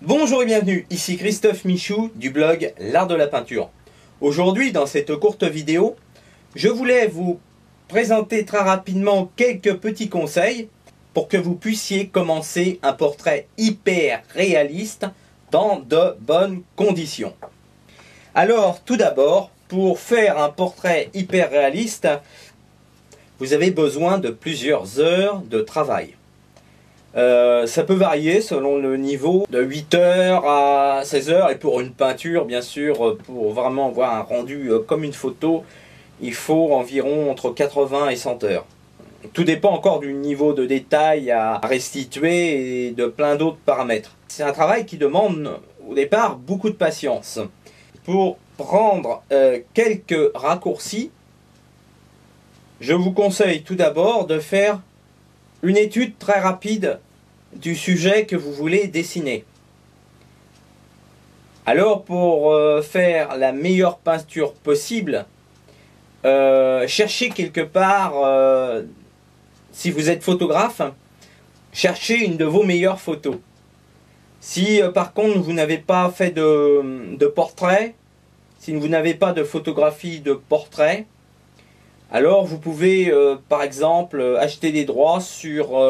Bonjour et bienvenue, ici Christophe Michou du blog L'Art de la Peinture. Aujourd'hui, dans cette courte vidéo, je voulais vous présenter très rapidement quelques petits conseils pour que vous puissiez commencer un portrait hyper réaliste dans de bonnes conditions. Alors, tout d'abord, pour faire un portrait hyper réaliste, vous avez besoin de plusieurs heures de travail. Ça peut varier selon le niveau, de 8 heures à 16 heures, et pour une peinture, bien sûr, pour vraiment avoir un rendu comme une photo, il faut environ entre 80 et 100 heures. Tout dépend encore du niveau de détail à restituer et de plein d'autres paramètres. C'est un travail qui demande au départ beaucoup de patience. Pour prendre quelques raccourcis, je vous conseille tout d'abord de faire une étude très rapide du sujet que vous voulez dessiner. Alors pour faire la meilleure peinture possible, cherchez quelque part, si vous êtes photographe, cherchez une de vos meilleures photos. Si par contre vous n'avez pas fait de portrait, si vous n'avez pas de photographie de portrait, alors vous pouvez par exemple acheter des droits sur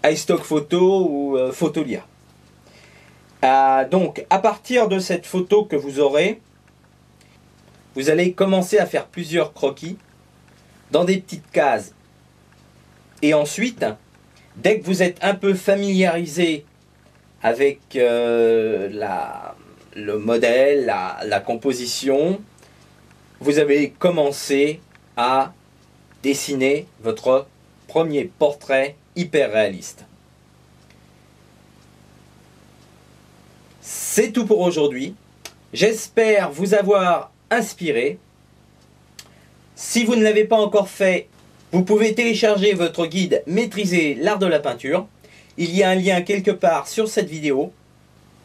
iStock Photo ou Photolia. Donc à partir de cette photo que vous aurez, vous allez commencer à faire plusieurs croquis dans des petites cases. Et ensuite, dès que vous êtes un peu familiarisé avec le modèle, la composition, vous avez commencé à dessiner votre premier portrait hyper réaliste. C'est tout pour aujourd'hui. J'espère vous avoir inspiré. Si vous ne l'avez pas encore fait, vous pouvez télécharger votre guide Maîtriser l'art de la peinture. Il y a un lien quelque part sur cette vidéo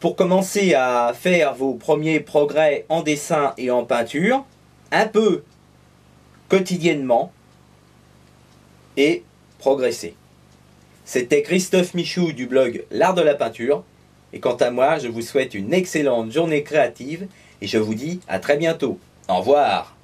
pour commencer à faire vos premiers progrès en dessin et en peinture, un peu quotidiennement, et progresser. C'était Christophe Michou du blog L'Art de la Peinture, et quant à moi, je vous souhaite une excellente journée créative et je vous dis à très bientôt. Au revoir.